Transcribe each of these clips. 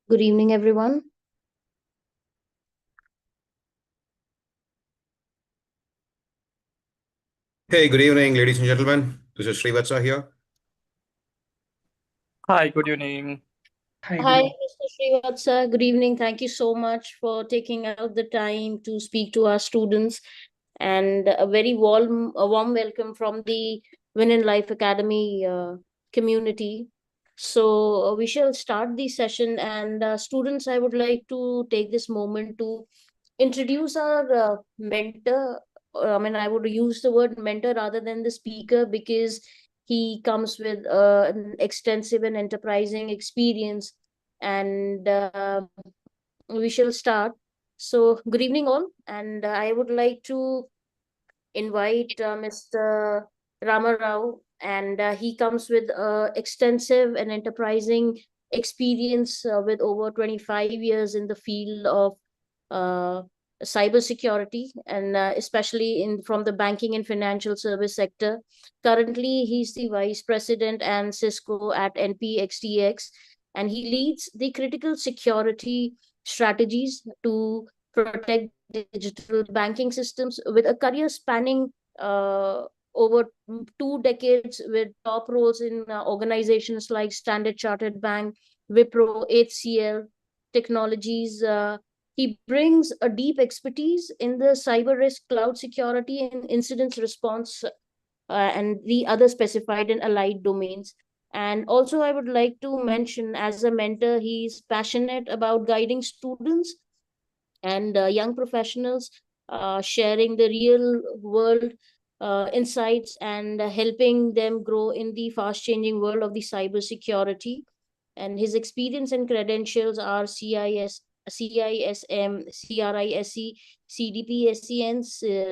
Good evening, everyone. Hey, good evening, ladies and gentlemen. This is Srivatsa here. Hi, good evening. Hi, good Hi, evening. Mr. Srivatsa. Good evening. Thank you so much for taking out the time to speak to our students, and a warm welcome from the Win in Life Academy community. We shall start the session. And students, I would like to take this moment to introduce our mentor. I would use the word mentor rather than the speaker because he comes with an extensive and enterprising experience. And we shall start. So, good evening, all. And I would like to invite Mr. Ramarao, and he comes with extensive and enterprising experience with over 25 years in the field of uh, cybersecurity, and especially in from the banking and financial service sector. Currently, he's the vice president and Cisco at NPXTX, and he leads the critical security strategies to protect digital banking systems with a career spanning over 2 decades with top roles in organizations like Standard Chartered Bank, Wipro, HCL Technologies. He brings a deep expertise in the cyber risk, cloud security, and incident response, and the other specified and allied domains. And also, I would like to mention as a mentor, he's passionate about guiding students and young professionals, sharing the real world insights and helping them grow in the fast changing world of the cybersecurity. And his experience and credentials are CISM, CRISE, CDPSC, and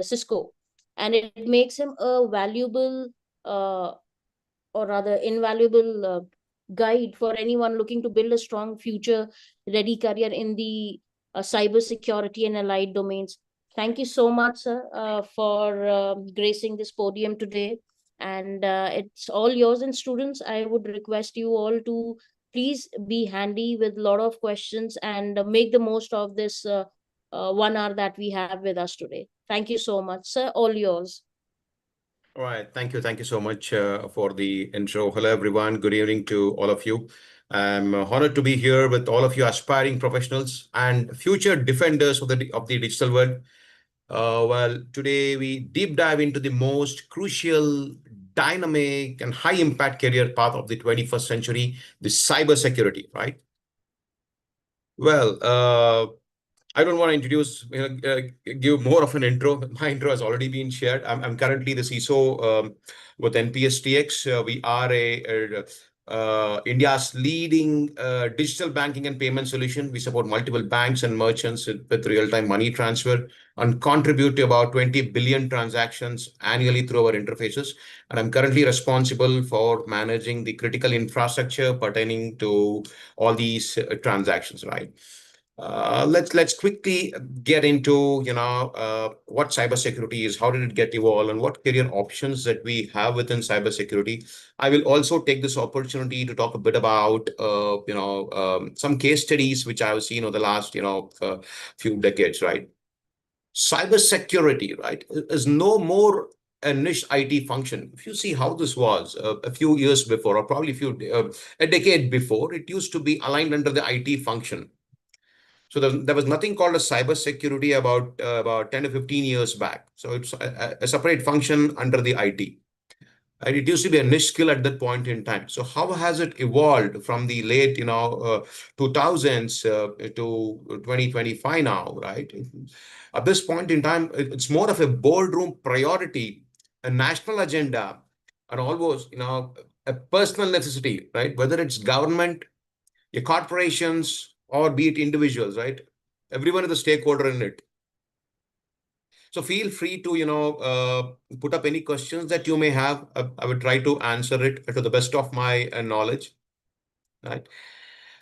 Cisco. And it makes him a valuable, uh, or rather invaluable, guide for anyone looking to build a strong future ready career in the cyber security and allied domains. Thank you so much, sir, for gracing this podium today. And it's all yours. And students, I would request you all to please be handy with a lot of questions and make the most of this 1 hour that we have with us today. Thank you so much, sir. All yours. All right. Thank you. Thank you so much for the intro. Hello, everyone. Good evening to all of you. I'm honored to be here with all of you aspiring professionals and future defenders of the digital world. Today we deep dive into the most crucial, dynamic, and high impact career path of the 21st century, the cybersecurity, right? Well, I don't want to give more of an intro. My intro has already been shared. I'm currently the CISO with NPSTX. We are India's leading digital banking and payment solution. We support multiple banks and merchants with real-time money transfer and contribute to about 20 billion transactions annually through our interfaces. And I'm currently responsible for managing the critical infrastructure pertaining to all these transactions, right? Let's quickly get into what cybersecurity is, how did it get evolved, and what career options that we have within cybersecurity. I will also take this opportunity to talk a bit about some case studies which I've seen over the last few decades. Right, cybersecurity, right, is no more a niche IT function. If you see how this was a few years before, or probably a decade before, it used to be aligned under the IT function. So there was nothing called a cyber security about 10 to 15 years back. So it's a separate function under the IT. And it used to be a niche skill at that point in time. So how has it evolved from the late 2000s to 2025 now, right? At this point in time, it's more of a boardroom priority, a national agenda, and almost a personal necessity, right? Whether it's government, your corporations, or be it individuals, right? Everyone is a stakeholder in it. So feel free to, put up any questions that you may have. I will try to answer it to the best of my knowledge, right?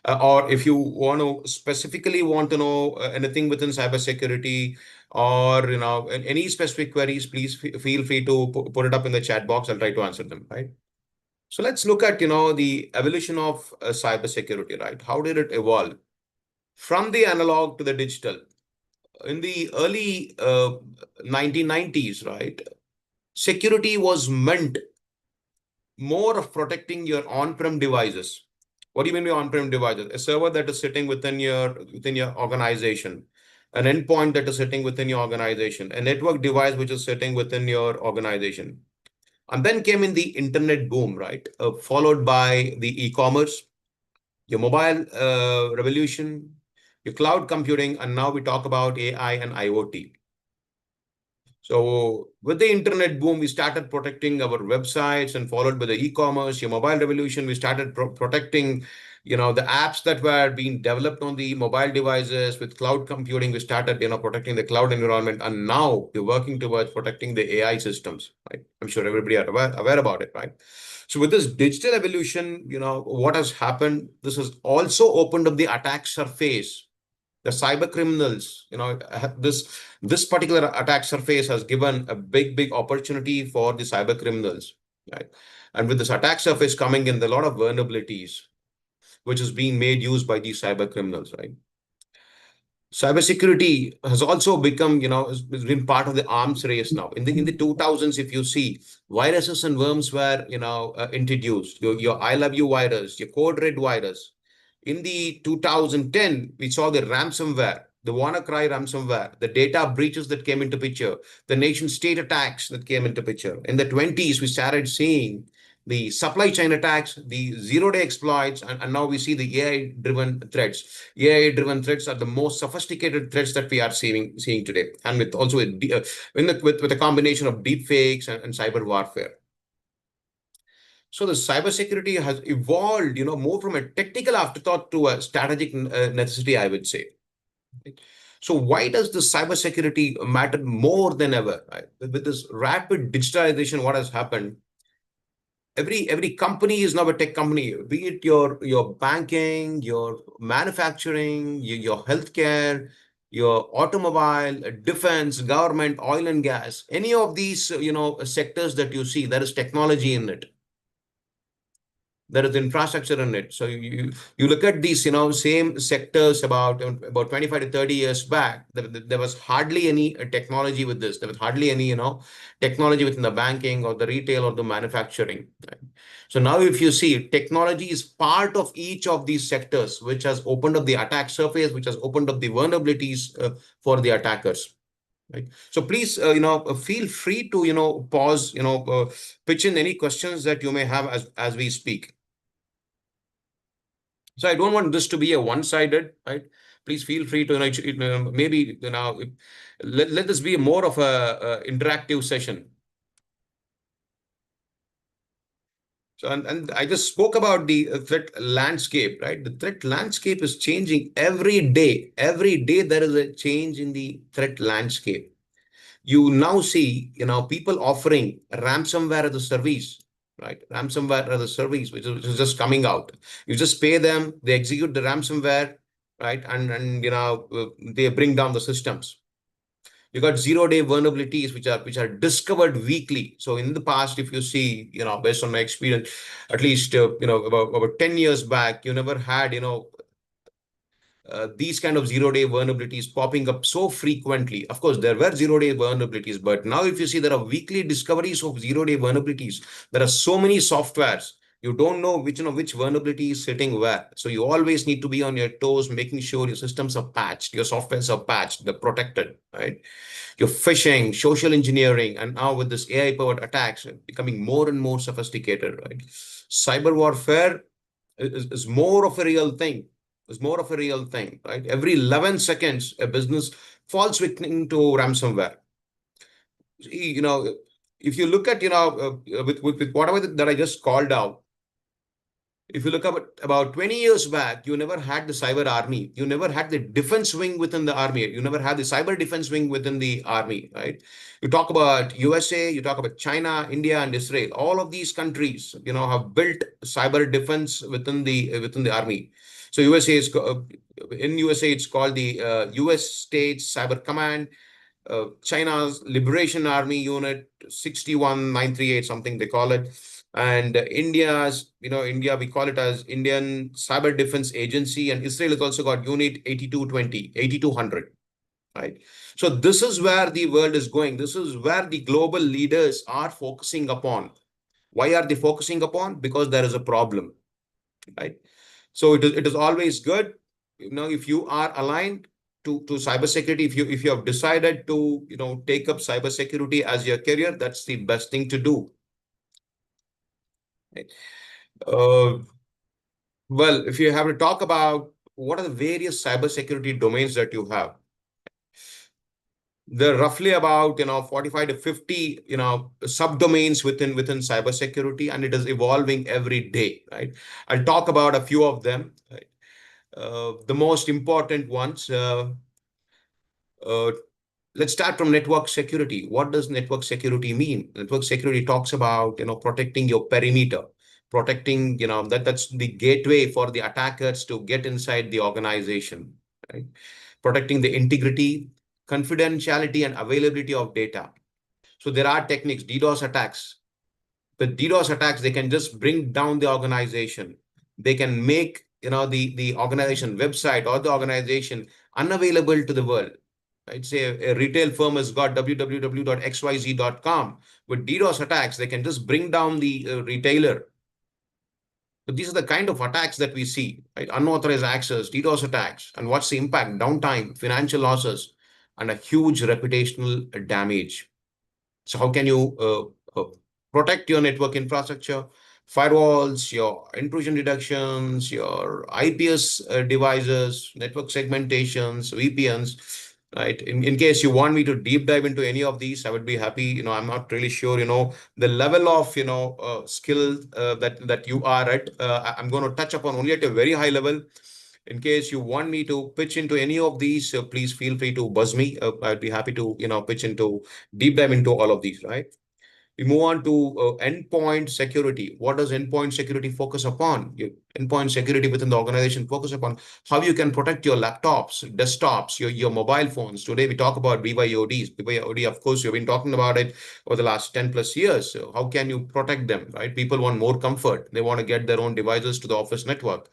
Or if you want to specifically want to know anything within cybersecurity, or any specific queries, please feel free to put it up in the chat box. I'll try to answer them, right? So let's look at the evolution of cybersecurity, right? How did it evolve? from the analog to the digital. In the early 1990s, right, security was meant more of protecting your on-prem devices. What do you mean by on-prem devices? A server that is sitting within your organization, an endpoint that is sitting within your organization, a network device which is sitting within your organization. And then came in the internet boom, right? Followed by the e-commerce, your mobile revolution, your cloud computing, and now we talk about AI and IoT. So with the internet boom, we started protecting our websites, and followed by the e-commerce, your mobile revolution, we started protecting, the apps that were being developed on the mobile devices. With cloud computing, we started, protecting the cloud environment, and now we're working towards protecting the AI systems, right? I'm sure everybody are aware about it, right? So with this digital evolution, what has happened, this has also opened up the attack surface. The cyber criminals, this particular attack surface has given a big opportunity for the cyber criminals, right? And with this attack surface coming in, there are a lot of vulnerabilities which is being made use by these cyber criminals, right? Cybersecurity has also become, has been part of the arms race now. In the 2000s, if you see, viruses and worms were, introduced. Your I love you virus, your code red virus. In the 2010, we saw the ransomware, the WannaCry ransomware, the data breaches that came into picture, the nation state attacks that came into picture. In the 20s, we started seeing the supply chain attacks, the zero-day exploits, and now we see the AI-driven threats. AI-driven threats are the most sophisticated threats that we are seeing today, and with also with a combination of deep fakes and cyber warfare. So the cybersecurity has evolved, more from a technical afterthought to a strategic necessity, I would say. Right? So why does the cybersecurity matter more than ever? Right? With this rapid digitalization, what has happened? Every company is now a tech company, be it your banking, your manufacturing, your healthcare, your automobile, defense, government, oil and gas, any of these sectors that you see, there is technology in it. There is infrastructure in it. So you look at these, same sectors about 25 to 30 years back, there was hardly any technology with this. There was hardly any, technology within the banking or the retail or the manufacturing. Right? So now if you see, technology is part of each of these sectors, which has opened up the attack surface, which has opened up the vulnerabilities for the attackers. Right. So please, feel free to, pause, pitch in any questions that you may have as we speak. So I don't want this to be a one-sided, right? Please feel free to, maybe, let this be more of a interactive session. So, and I just spoke about the threat landscape, right? The threat landscape is changing every day. Every day there is a change in the threat landscape. You now see, people offering ransomware as a service, right? Ransomware as a service, which is just coming out. You just pay them, they execute the ransomware, right? And they bring down the systems. You got zero-day vulnerabilities, which are discovered weekly. So in the past, if you see, based on my experience, at least about 10 years back, you never had, these kind of zero-day vulnerabilities popping up so frequently. Of course, there were zero-day vulnerabilities, but now if you see, there are weekly discoveries of zero-day vulnerabilities. There are so many softwares. You don't know which vulnerability is sitting where. So you always need to be on your toes, making sure your systems are patched, your softwares are patched, they're protected, right? Your phishing, social engineering, and now with this AI-powered attacks becoming more and more sophisticated, right? Cyber warfare is more of a real thing. It's more of a real thing, right? Every 11 seconds, a business falls victim to ransomware. You know, if you look at, with whatever that I just called out, if you look at about 20 years back, you never had the cyber army. You never had the defense wing within the army. You never had the cyber defense wing within the army, right? You talk about USA, you talk about China, India, and Israel. All of these countries, have built cyber defense within the army. So USA in USA, it's called the US States Cyber Command. China's Liberation Army Unit 61938, something they call it. And India, we call it as Indian Cyber Defense Agency, and Israel has also got Unit 8220, 8200, right? So this is where the world is going. This is where the global leaders are focusing upon. Why are they focusing upon? Because there is a problem, right? So it is always good, if you are aligned to cybersecurity, if you have decided to, take up cybersecurity as your career, that's the best thing to do. Right? Uh, well, if you have to talk about what are the various cybersecurity domains that you have, there are roughly about 45 to 50 subdomains within cybersecurity, and it is evolving every day, right? I'll talk about a few of them, right? The most important ones. Uh, let's start from network security. What does network security mean? Network security talks about protecting your perimeter, protecting that's the gateway for the attackers to get inside the organization, right? Protecting the integrity, confidentiality, and availability of data. So there are techniques, DDoS attacks. With DDoS attacks, they can just bring down the organization. They can make the organization website or the organization unavailable to the world. Right? Say a retail firm has got www.xyz.com. With DDoS attacks, they can just bring down the retailer. So these are the kind of attacks that we see, right? Unauthorized access, DDoS attacks, and what's the impact? Downtime, financial losses, and a huge reputational damage. So how can you protect your network infrastructure? Firewalls, your intrusion deductions, your IPS devices, network segmentations, VPNs, right? In case you want me to deep dive into any of these, I would be happy. I'm not really sure, the level of, skill that you are at. I'm going to touch upon only at a very high level. In case you want me to pitch into any of these, please feel free to buzz me. I'd be happy to, pitch into deep dive into all of these, right? We move on to endpoint security. What does endpoint security focus upon? Endpoint security within the organization focus upon how you can protect your laptops, desktops, your mobile phones. Today we talk about BYODs. BYOD, of course, you've been talking about it over the last 10 plus years. So how can you protect them, right? People want more comfort. They want to get their own devices to the office network.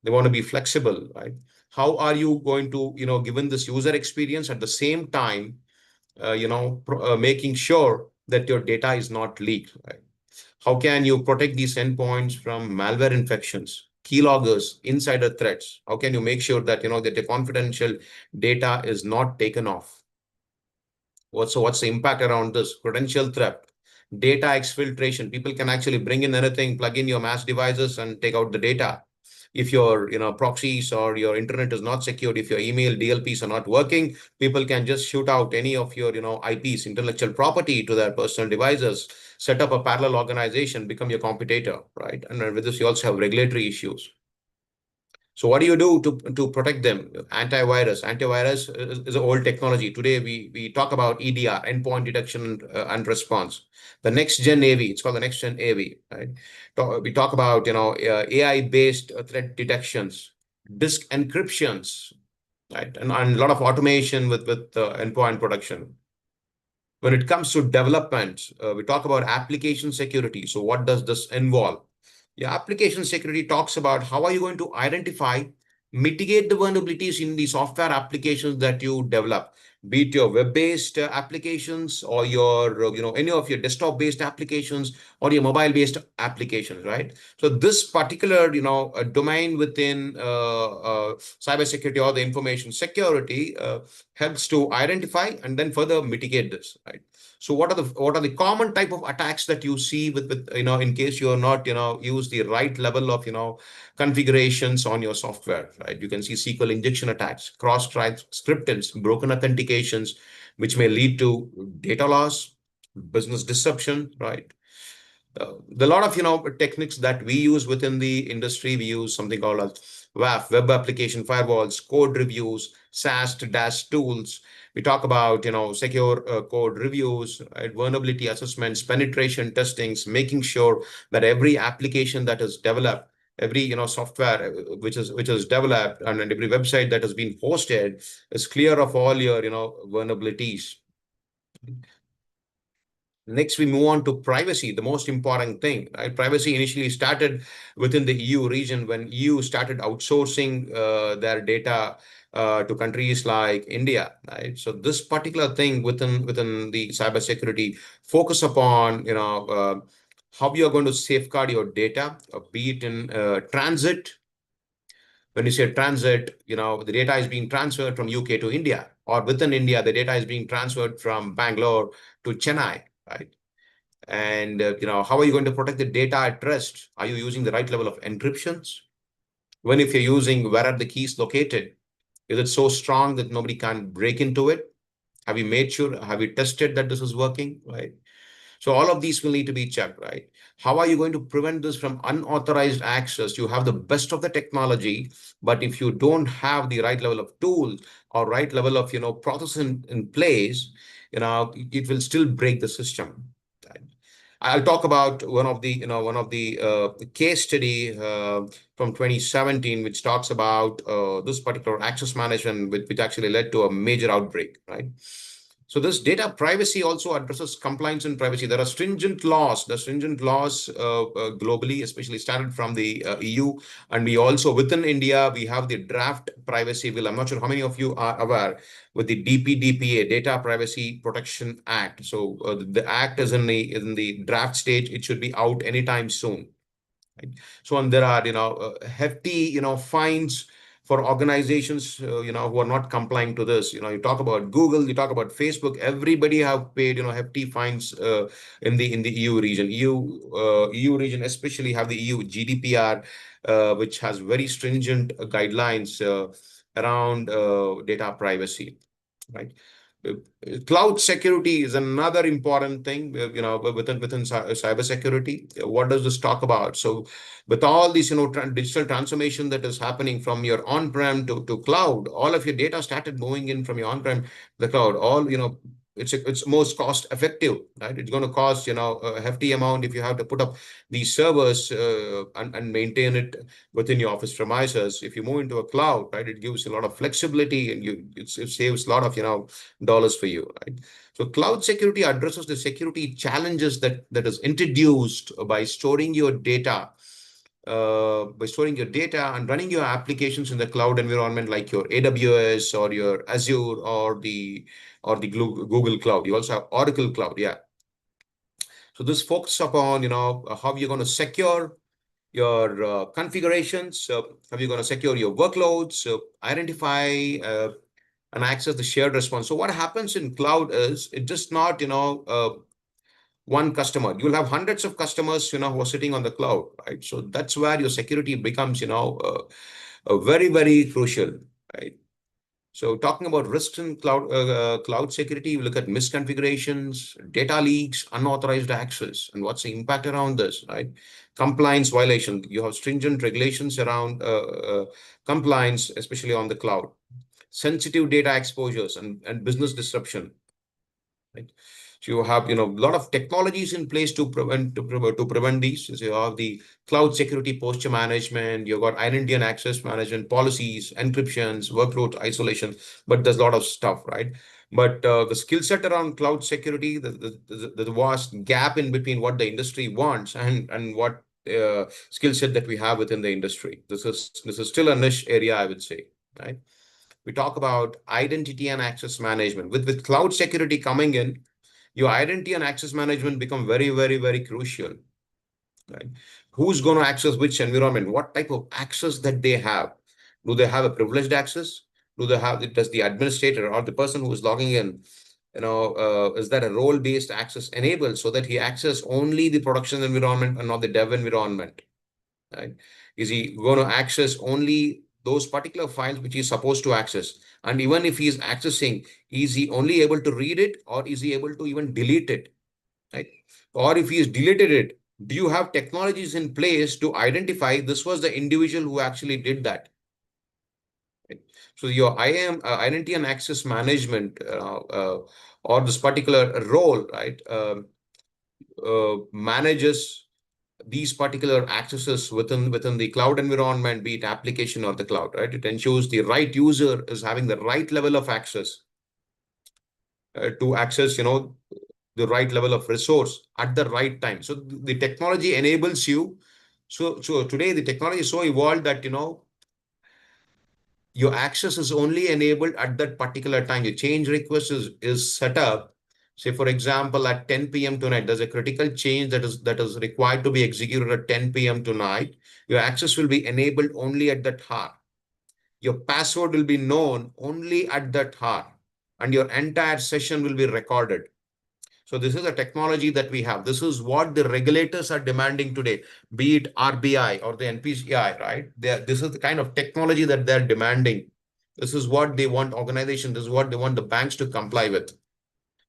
They want to be flexible, right? How are you going to, given this user experience at the same time, making sure that your data is not leaked, right? How can you protect these endpoints from malware infections, keyloggers, insider threats? How can you make sure that, that the confidential data is not taken off? What's the impact around this? Credential theft, data exfiltration. People can actually bring in anything, plug in your mass devices and take out the data. If your proxies or your internet is not secured, if your email DLPs are not working, people can just shoot out any of your IPs, intellectual property, to their personal devices, set up a parallel organization, become your competitor, right? And with this, you also have regulatory issues. So what do you do to protect them? Antivirus. Antivirus is an old technology. Today we talk about EDR, endpoint detection and response. The next gen AV, it's called the next gen AV, right? We talk about AI based threat detections, disk encryptions, right, and a lot of automation with endpoint protection. When it comes to development, we talk about application security. So what does this involve? Yeah, application security talks about how are you going to identify, mitigate the vulnerabilities in the software applications that you develop, be it your web-based applications or your, any of your desktop-based applications or your mobile-based applications, right? So this particular, domain within cybersecurity or the information security helps to identify and then further mitigate this, right? So what are the common type of attacks that you see with in case you are not use the right level of configurations on your software, right? You can see SQL injection attacks, cross-site scriptings, broken authentications, which may lead to data loss, business disruption, right? There are a lot of techniques that we use within the industry. We use something called as WAF, web application firewalls, code reviews, SAST dash tools. We talk about secure code reviews, right? Vulnerability assessments, penetration testings, making sure that every application that is developed, every software which is developed, and every website that has been hosted is clear of all your vulnerabilities. Next, we move on to privacy, the most important thing, right? Privacy initially started within the EU region when EU started outsourcing their data to countries like India, right? So this particular thing within the cybersecurity focus upon, how you're going to safeguard your data, be it in transit. When you say transit, the data is being transferred from UK to India, or within India, the data is being transferred from Bangalore to Chennai, right? And how are you going to protect the data at rest? Are you using the right level of encryptions? When if you're using, where are the keys located? Is it so strong that nobody can break into it? Have you made sure? Have you tested that this is working? Right. So all of these will need to be checked, right? How are you going to prevent this from unauthorized access? You have the best of the technology, but if you don't have the right level of tools or right level of process in place, it will still break the system. Right? I'll talk about one of the case study from 2017, which talks about this particular access management, which actually led to a major outbreak, right? So this data privacy also addresses compliance and privacy. There are stringent laws. The stringent laws globally, especially started from the EU, and we also within India we have the draft privacy bill. I'm not sure how many of you are aware with the DPDPA, Data Privacy Protection Act. So the act is in the draft stage. It should be out anytime soon. Right? So, and there are, hefty, fines for organizations, who are not complying to this. You talk about Google, you talk about Facebook, everybody have paid, hefty fines in the EU region. EU region especially have the EU GDPR, which has very stringent guidelines around data privacy, right? Uh, Cloud security is another important thing, within cyber security. What does this talk about? So, with all these, digital transformation that is happening from your on-prem to cloud, all of your data started moving in from your on-prem to the cloud. All, it's most cost effective, right? It's going to cost, a hefty amount if you have to put up these servers and maintain it within your office premises. If you move into a cloud, right, it gives a lot of flexibility and it saves a lot of, dollars for you, right? So cloud security addresses the security challenges that is introduced by storing your data and running your applications in the cloud environment like your AWS or your Azure or the Google Cloud. You also have Oracle Cloud, yeah. So this focuses upon how you're going to secure your configurations, how you're going to secure your workloads, identify and access the shared response. So what happens in cloud is it just not one customer. You'll have hundreds of customers who are sitting on the cloud, right? So that's where your security becomes very, very crucial, right? So talking about risks in cloud security, we look at misconfigurations, data leaks, unauthorized access, and what's the impact around this, right? Compliance violation. You have stringent regulations around compliance, especially on the cloud. Sensitive data exposures and business disruption, right? So you have, a lot of technologies in place to prevent these. So you have the cloud security posture management, you've got identity and access management policies, encryptions, workload isolation, but there's a lot of stuff, right? But the skill set around cloud security, the vast gap in between what the industry wants and what skill set that we have within the industry. This is still a niche area, I would say, right? We talk about identity and access management. With cloud security coming in, your identity and access management become very, very, very crucial, right? Who's going to access which environment? What type of access that they have? Do they have a privileged access? Does the administrator or the person who is logging in, is that a role-based access enabled so that he access only the production environment and not the dev environment, right? Is he going to access only those particular files which he's supposed to access? And even if he's accessing, is he only able to read it or is he able to even delete it, right? Or if he's deleted it, do you have technologies in place to identify this was the individual who actually did that? Right? So your IAM, identity and access management, or this particular role, right, manages these particular accesses within the cloud environment, be it application or the cloud, right? It ensures the right user is having the right level of access to access, the right level of resource at the right time. So the technology enables you. So today the technology is so evolved that, your access is only enabled at that particular time. Your change request is set up. Say, for example, at 10 p.m. tonight, there's a critical change that is required to be executed at 10 p.m. tonight. Your access will be enabled only at that hour. Your password will be known only at that hour, and your entire session will be recorded. So this is a technology that we have. This is what the regulators are demanding today, be it RBI or the NPCI, right? This is the kind of technology that they're demanding. This is what they want organizations, this is what they want the banks to comply with.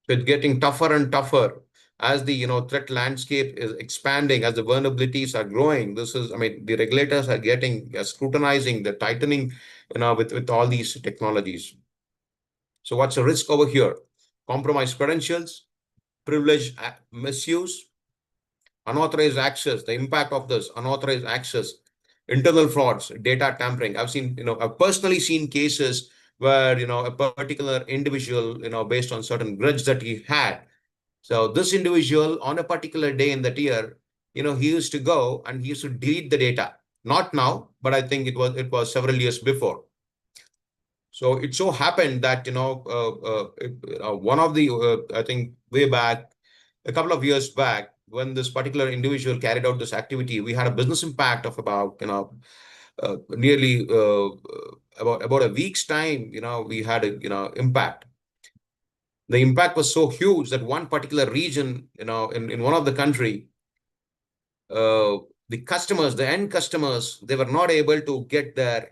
So it's getting tougher and tougher as the threat landscape is expanding, as the vulnerabilities are growing. The regulators are getting scrutinizing, the tightening, with all these technologies. So what's the risk over here? Compromised credentials, privilege misuse, unauthorized access, the impact of this unauthorized access, internal frauds, data tampering. I've personally seen cases where, a particular individual, based on certain grudge that he had. So this individual on a particular day in that year, he used to go and he used to delete the data. Not now, but I think it was several years before. So it so happened that, one of the, I think way back, a couple of years back, when this particular individual carried out this activity, we had a business impact of about, nearly about a week's time, we had a, impact. The impact was so huge that one particular region, in one of the country, uh, the end customers, they were not able to get their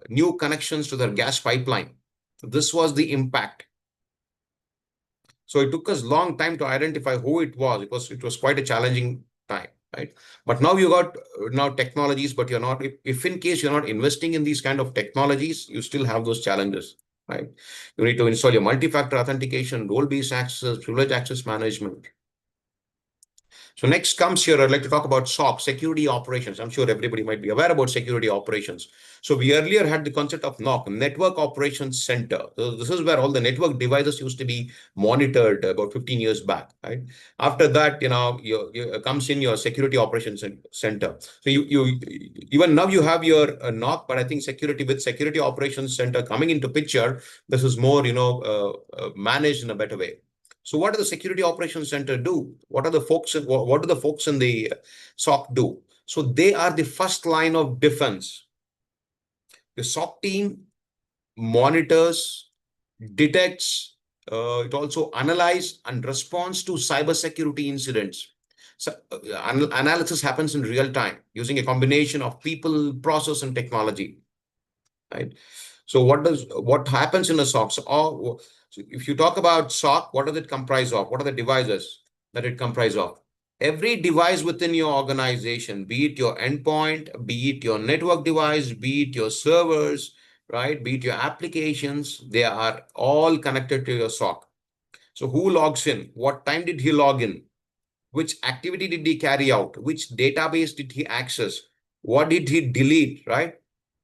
new connections to their gas pipeline. This was the impact. So it took us long time to identify who it was. It was quite a challenging time, right? But now you got now technologies, but you're not, if in case you're not investing in these kind of technologies, you still have those challenges, right? You need to install your multi-factor authentication, role-based access, privilege access management. So next comes here, I'd like to talk about SOC, security operations. I'm sure everybody might be aware about security operations. So we earlier had the concept of NOC, Network Operations Center. So this is where all the network devices used to be monitored about 15 years back, right? After that, comes in your security operations center. So you even now you have your NOC, but I think security operations center coming into picture, this is more, managed in a better way. So what does the Security Operations Center do? What do the folks in the SOC do? So they are the first line of defense. The SOC team monitors, detects, it also analyzes and responds to cybersecurity incidents. So analysis happens in real time using a combination of people, process, and technology, right? So what happens in a SOC? So if you talk about SOC, what does it comprise of? What are the devices that it comprises of? Every device within your organization, be it your endpoint, be it your network device, be it your servers, right? Be it your applications, they are all connected to your SOC. So who logs in? What time did he log in? Which activity did he carry out? Which database did he access? What did he delete, right?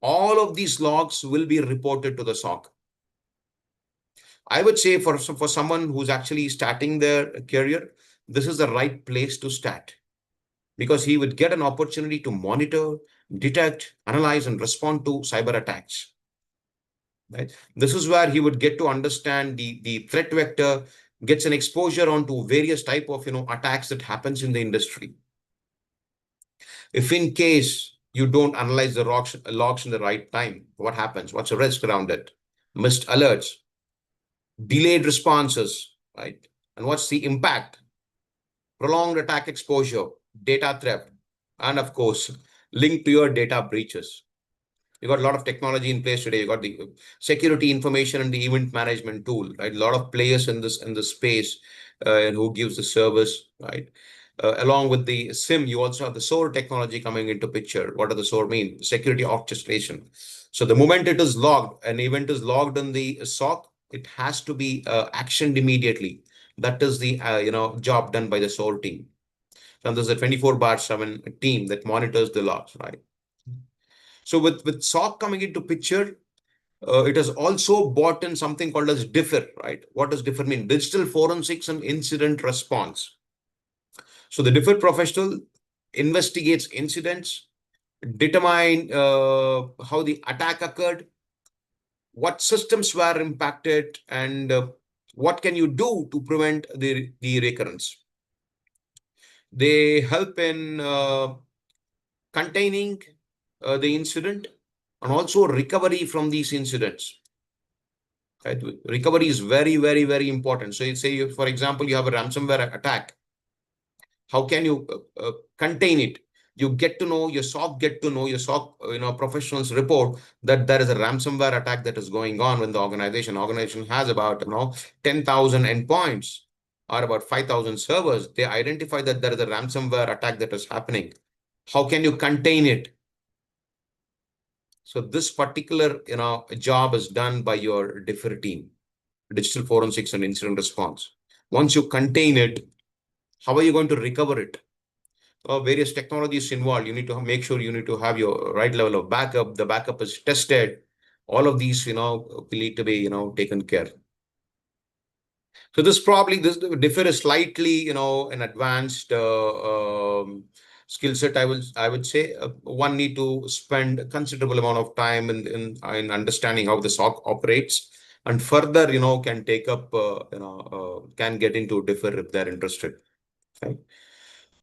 All of these logs will be reported to the SOC. I would say for someone who's actually starting their career, this is the right place to start, because he would get an opportunity to monitor, detect, analyze, and respond to cyber attacks. Right? This is where he would get to understand the threat vector, gets an exposure onto various type of attacks that happens in the industry. If in case you don't analyze the logs in the right time, what happens? What's the risk around it? Missed alerts, delayed responses, right? And what's the impact? Prolonged attack exposure, data theft, and of course, linked to your data breaches. You got a lot of technology in place today. You got the security information and the event management tool, right? A lot of players in this space, and who gives the service, right? Along with the SIM, you also have the SOAR technology coming into picture. What does the SOAR mean? Security orchestration. So the moment it is logged, an event is logged in the SOC, it has to be actioned immediately. That is the job done by the SOAR team. And there's a 24/7 team that monitors the logs, right? So with SOC coming into picture, It has also bought in something called as DIFR, right? What does DIFR mean? Digital Forensics and Incident Response. So the DIFR professional investigates incidents, determine how the attack occurred, what systems were impacted, and what can you do to prevent the recurrence. They help in containing the incident and also recovery from these incidents. Right? Recovery is very, very, very important. So you say, for example, you have a ransomware attack. How can you contain it? You get to know, your SOC get to know, your SOC professionals report that there is a ransomware attack that is going on when the organization has about 10,000 endpoints or about 5,000 servers. They identify that there is a ransomware attack that is happening. How can you contain it? So this particular job is done by your DIFR team, digital forensics and incident response. Once you contain it, how are you going to recover it? Various technologies involved. You need to make sure you need to have your right level of backup. The backup is tested. All of these, will need to be, taken care. So this differ is slightly, an advanced skill set. I would say one need to spend a considerable amount of time in understanding how the SOC operates, and further, can take up, can get into differ if they're interested. Okay.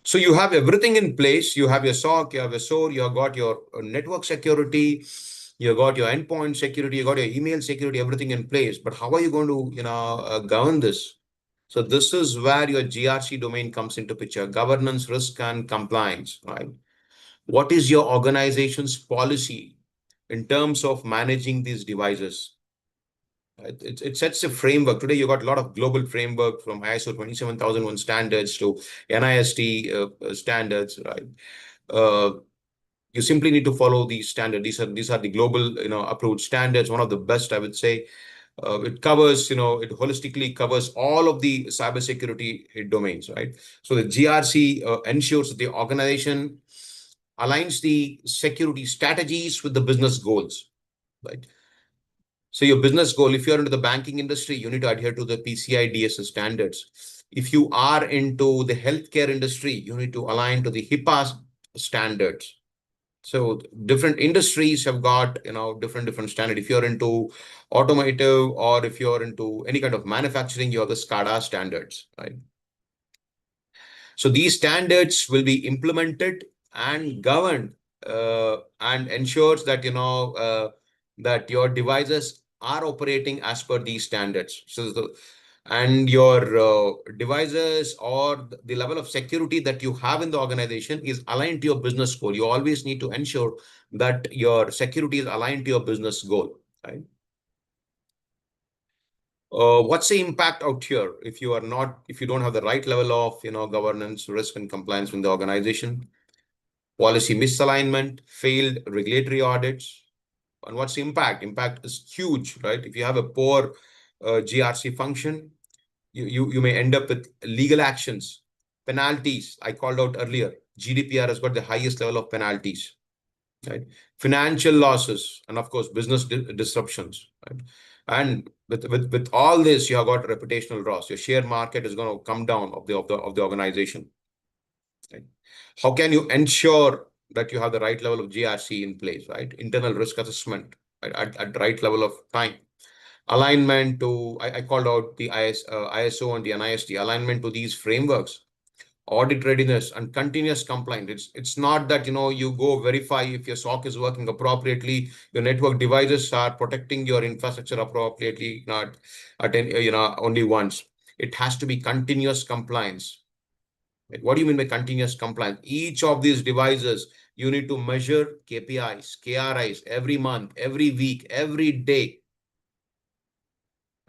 So you have everything in place. You have your SOC, you have your SOAR, you have got your network security, you got your endpoint security, you got your email security, everything in place. But how are you going to, govern this? So this is where your GRC domain comes into picture: governance, risk, and compliance, right? What is your organization's policy in terms of managing these devices? It sets a framework. Today, you got a lot of global framework from ISO 27001 standards to NIST standards, right? Uh, you simply need to follow these standards. These are the global, approved standards. One of the best, I would say. It covers, it holistically covers all of the cybersecurity domains, right? So the GRC ensures that the organization aligns the security strategies with the business goals, right? So your business goal, if you're into the banking industry, you need to adhere to the PCI DSS standards. If you are into the healthcare industry, you need to align to the HIPAA standards. So different industries have got, different standard. If you're into automotive or if you're into any kind of manufacturing, you have the SCADA standards, right? So these standards will be implemented and governed and ensures that, that your devices are operating as per these standards. And your devices or the level of security that you have in the organization is aligned to your business goal. You always need to ensure that your security is aligned to your business goal, right? What's the impact out here if you don't have the right level of, governance, risk, and compliance in the organization? Policy misalignment, failed regulatory audits. And what's the impact? Impact is huge, right? If you have a poor GRC function, you may end up with legal actions, penalties. I called out earlier, GDPR has got the highest level of penalties, right? Financial losses, and of course, business disruptions, right? And with all this, you have got reputational loss. Your share market is going to come down of the organization, right? How can you ensure that you have the right level of GRC in place, right? Internal risk assessment, right, at the right level of time. Alignment to, I called out the ISO and the NIST, alignment to these frameworks, audit readiness, and continuous compliance. It's not that, you go verify if your SOC is working appropriately, your network devices are protecting your infrastructure appropriately, not at any, only once. It has to be continuous compliance. What do you mean by continuous compliance? Each of these devices, you need to measure KPIs, KRIs every month, every week, every day.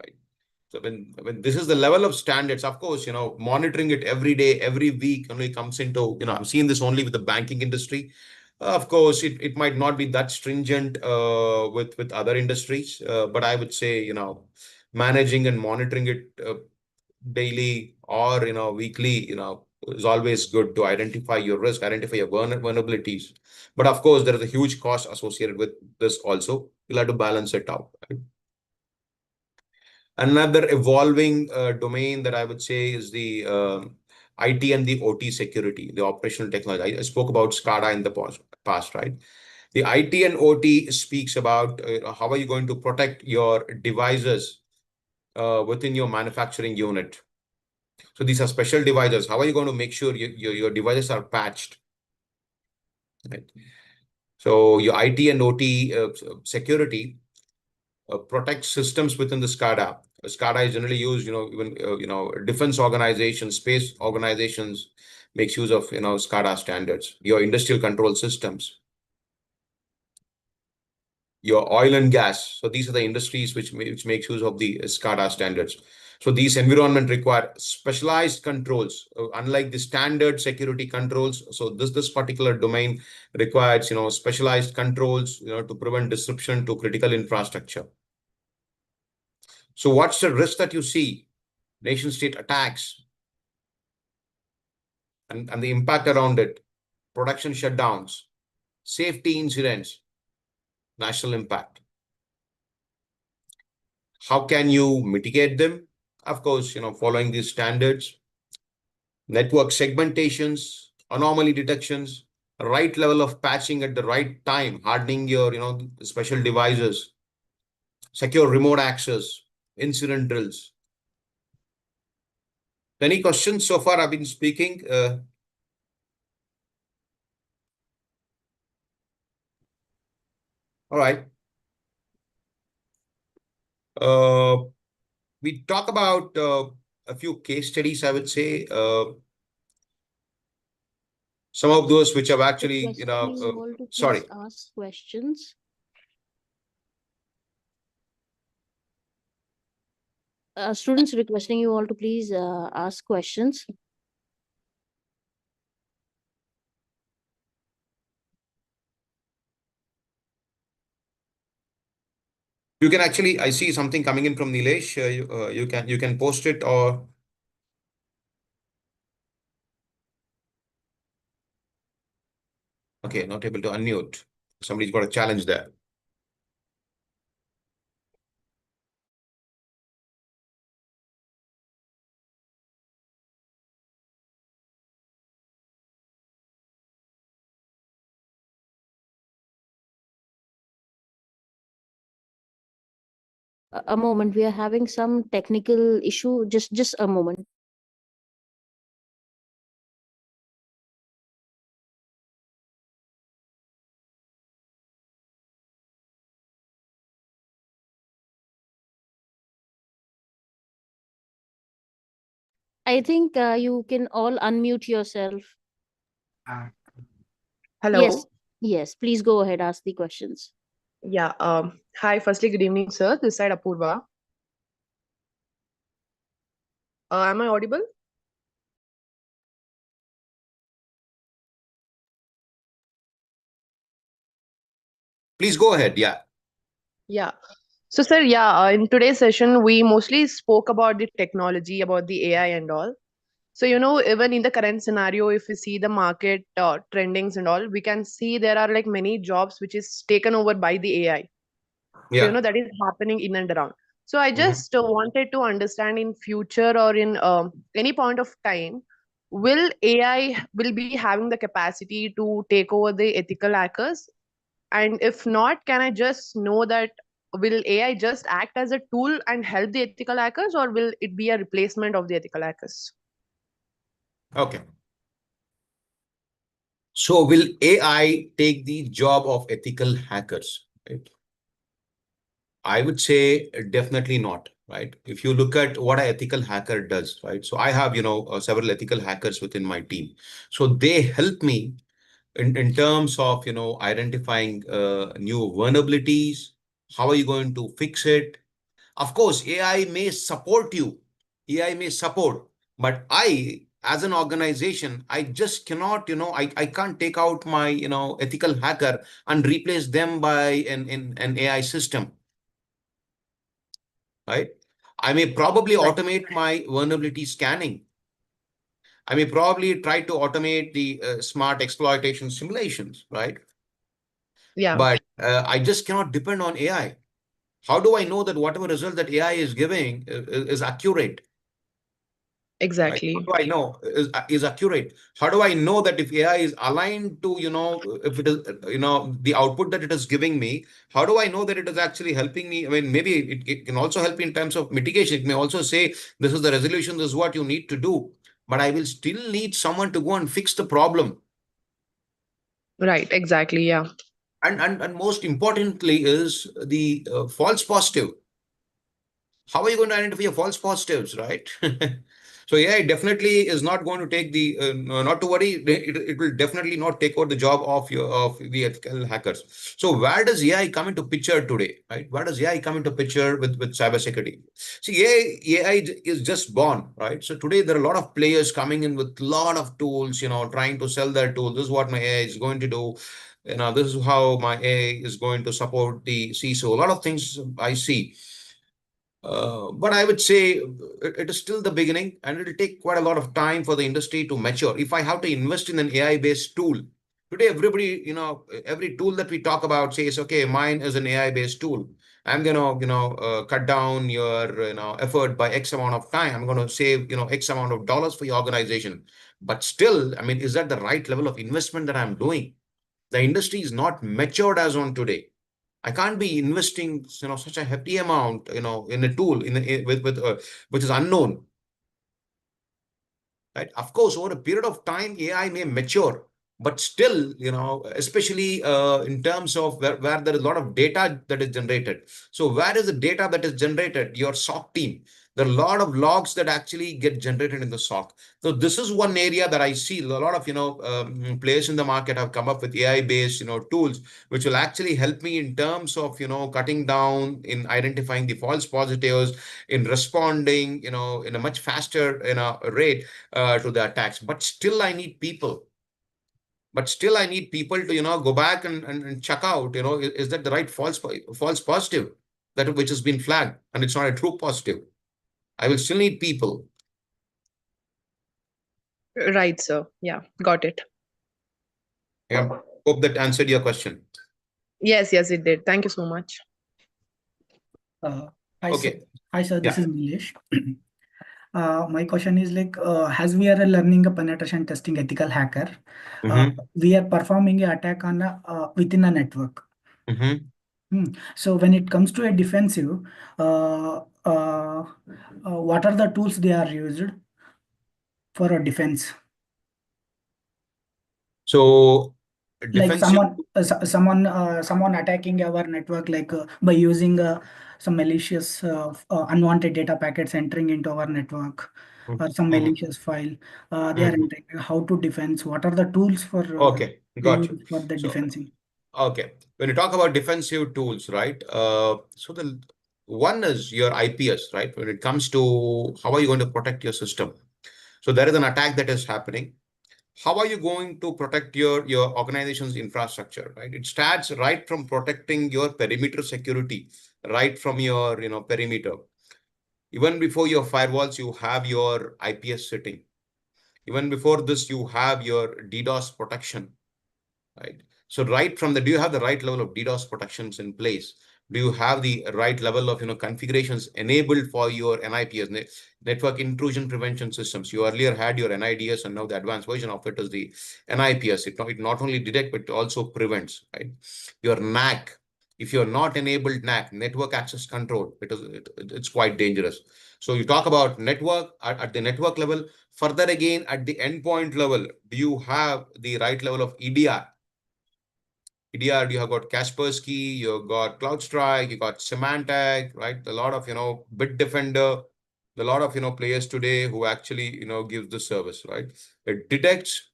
Right? So when this is the level of standards, of course, monitoring it every day, every week only comes into, I've seen this only with the banking industry. Of course, it might not be that stringent with other industries, but I would say, managing and monitoring it daily or weekly is always good to identify your risk, identify your vulnerabilities. But of course, there is a huge cost associated with this also. You'll have to balance it out. Right? Another evolving domain that I would say is the IT and the OT security, the operational technology. I spoke about SCADA in the past, right? The IT and OT speaks about how are you going to protect your devices within your manufacturing unit. So these are special devices. How are you going to make sure your devices are patched? Right. So your IT and OT security protects systems within the SCADA. SCADA is generally used, even defense organizations, space organizations makes use of SCADA standards. Your industrial control systems, your oil and gas. So these are the industries which makes use of the SCADA standards. So these environment require specialized controls, unlike the standard security controls. So this particular domain requires specialized controls to prevent disruption to critical infrastructure. So what's the risk that you see? Nation state attacks and the impact around it, production shutdowns, safety incidents, national impact. How can you mitigate them? Of course, following these standards, network segmentations, anomaly detections, right level of patching at the right time, hardening your, special devices, secure remote access, incident drills. Any questions so far? I've been speaking. All right. We talk about a few case studies, I would say. Some of those which have actually, Requesting you all to sorry. please ask questions. Students requesting you all to please ask questions. You can actually, I see something coming in from Nilesh. You can post it or. Okay, not able to unmute. Somebody's got a challenge there. A moment, we are having some technical issue. Just a moment. I think you can all unmute yourself. Uh, Yes, Hello. yes. Please go ahead. Ask the questions. Yeah. Hi. Firstly, good evening, sir. This side Apurva. Am I audible? Please go ahead. Yeah. Yeah. So, sir, yeah, in today's session, we mostly spoke about the technology, about the AI and all. So, even in the current scenario, if we see the market trendings and all, we can see there are like many jobs which is taken over by the AI. So, Yeah. that is happening in and around. So, I Mhm. just wanted to understand in future or in any point of time, will AI will be having the capacity to take over the ethical hackers? And if not, can I just know that will AI just act as a tool and help the ethical hackers, or will it be a replacement of the ethical hackers? Okay. So will AI take the job of ethical hackers? Right? I would say definitely not, right? If you look at what an ethical hacker does, right? So I have, several ethical hackers within my team. So they help me in terms of, identifying new vulnerabilities. How are you going to fix it? Of course, AI may support you. AI may support, but as an organization, I just cannot, I can't take out my, ethical hacker and replace them by an AI system, right? I may probably Right. automate my vulnerability scanning. I may probably try to automate the smart exploitation simulations, right? Yeah, but I just cannot depend on AI. How do I know that whatever result that AI is giving is accurate? Right? How exactly. do I know is accurate? How do I know that if AI is aligned to, if it is, the output that it is giving me, how do I know that it is actually helping me? I mean, maybe it can also help in terms of mitigation. It may also say, this is the resolution, this is what you need to do. But I will still need someone to go and fix the problem. Right, exactly. Yeah. And most importantly is the false positive. How are you going to identify your false positives, right? So AI definitely is not going to take the not to worry. It will definitely not take over the job of the ethical hackers. So where does AI come into picture today, right? Where does AI come into picture with cybersecurity? See, AI is just born, right? So today there are a lot of players coming in with a lot of tools, trying to sell their tools. This is what my AI is going to do. This is how my AI is going to support the CISO. A lot of things I see. But I would say it is still the beginning, and it will take quite a lot of time for the industry to mature. If I have to invest in an AI-based tool, today everybody, every tool that we talk about says, okay, mine is an AI-based tool. I'm gonna, cut down your, effort by X amount of time. I'm gonna save, X amount of dollars for your organization. But still, I mean, is that the right level of investment that I'm doing? The industry is not matured as on today. I can't be investing, such a hefty amount, in a tool with which is unknown, right? Of course, over a period of time, AI may mature, but still, especially in terms of where there is a lot of data that is generated. So where is the data that is generated? Your SOC team. There are a lot of logs that actually get generated in the SOC. So this is one area that I see a lot of, players in the market have come up with AI-based, tools, which will actually help me in terms of, cutting down in identifying the false positives, in responding, in a much faster, rate to the attacks. But still, I need people. But still, I need people to, go back and check out, is that the right false positive that which has been flagged and it's not a true positive. I will still need people. Right, sir. Yeah, got it. Yeah. Hope that answered your question. Yes, yes, it did. Thank you so much. Uh, Hi, sir. Okay. Hi, sir. This Yeah. is Nilesh. My question is like, as we are learning a penetration testing ethical hacker, Mm-hmm. we are performing an attack on within a network. Mm-hmm. So when it comes to a defensive, uh, uh, what are the tools they are used for a defense? So Like defensive. someone attacking our network, like by using some malicious unwanted data packets entering into our network, or some Mhm. malicious file they are Mhm. entering. How to defense? What are the tools for Okay, they got you. use for the So, defensing? okay, when you talk about defensive tools, right? So the one is your IPS, right? When it comes to how are you going to protect your system? So there is an attack that is happening. How are you going to protect your organization's infrastructure, right? It starts right from protecting your perimeter security, right from your perimeter. Even before your firewalls, you have your IPS sitting. Even before this, you have your DDoS protection, right? So right from the, do you have the right level of DDoS protections in place? Do you have the right level of configurations enabled for your NIPS, network intrusion prevention systems? You earlier had your NIDS, and now the advanced version of it is the NIPS. It not only detects but it also prevents, right? Your NAC. If you're not enabled NAC, network access control, it's quite dangerous. So you talk about network at the network level. Further again, at the endpoint level, do you have the right level of EDR? EDR, you have got Kaspersky, you've got CloudStrike, you got Symantec, right? A lot of, Bitdefender, a lot of, players today who actually, give the service, right? It detects,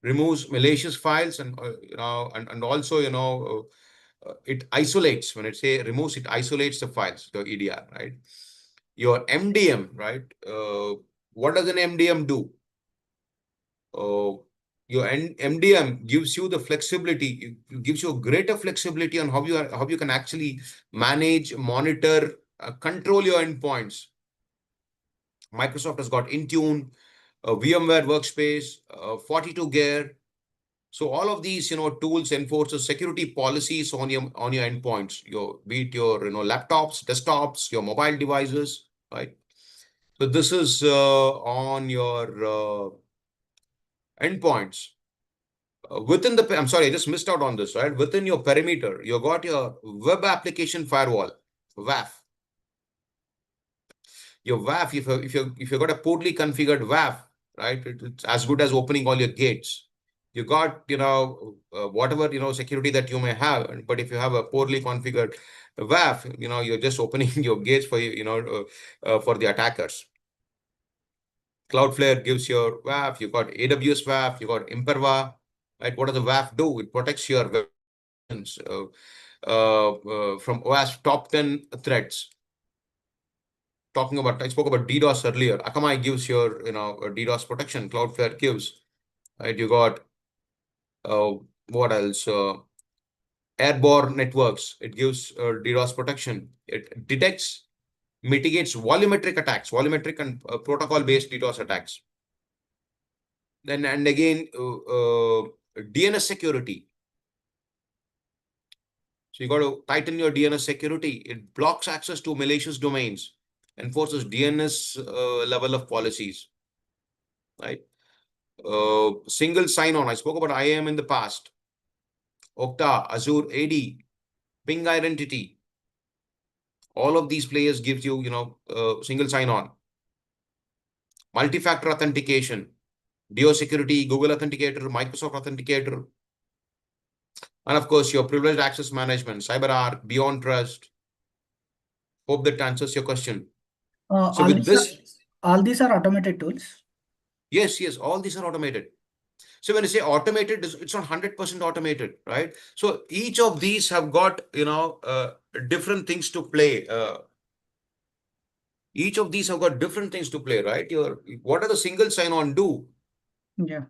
removes malicious files, and, and also, it isolates. When it say removes, it isolates the files, the EDR, right? Your MDM, right? What does an MDM do? uh, your MDM gives you the flexibility, it gives you a greater flexibility on how you can actually manage, monitor, control your endpoints. Microsoft has got Intune, VMware Workspace, 42 Gear, So all of these, tools enforces security policies on your endpoints, be it your, laptops, desktops, your mobile devices, right? So this is on your endpoints. Within the, I'm sorry, I just missed out on this, right? Within your perimeter, you got your web application firewall, WAF. Your WAF, if you got a poorly configured WAF, right, it's as good as opening all your gates. You got, whatever, security that you may have, but if you have a poorly configured WAF, you're just opening your gates for for the attackers. Cloudflare gives your WAF. You got AWS WAF. You got Imperva, right? What does the WAF do? It protects your webs from OAS top 10 threats. I spoke about DDoS earlier. Akamai gives your, DDoS protection. Cloudflare gives, right? You got what else? Airborne networks. It gives DDoS protection. It detects, mitigates volumetric attacks, volumetric and protocol-based DDoS attacks. Then and again, DNS security. So you got to tighten your DNS security. It blocks access to malicious domains, enforces DNS level of policies, right? Single sign-on. I spoke about IAM in the past. Okta, Azure AD, Ping Identity. All of these players gives you, single sign-on. Multi-factor authentication, DO security, Google Authenticator, Microsoft Authenticator. And of course, your privileged access management, CyberArk, Beyond Trust. Hope that answers your question. So with this, all these are automated tools. yes, all these are automated. So when you say automated, it's not 100% automated, right? So each of these have got, different things to play. Each of these have got different things to play, right? What does the single sign-on do? Yeah.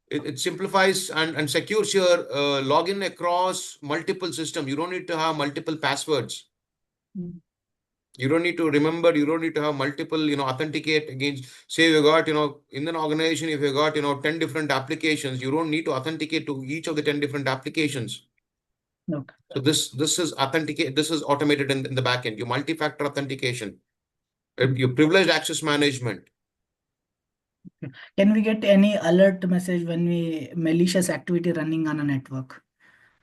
It simplifies and secures your login across multiple systems. You don't need to have multiple passwords. You don't need to remember, you don't need to have multiple, authenticate against, say you got, in an organization, if you got, 10 different applications, you don't need to authenticate to each of the 10 different applications. Okay. So this is authenticate, this is automated in the back end, your multi-factor authentication, your privileged access management. Can we get any alert message when we malicious activity running on a network?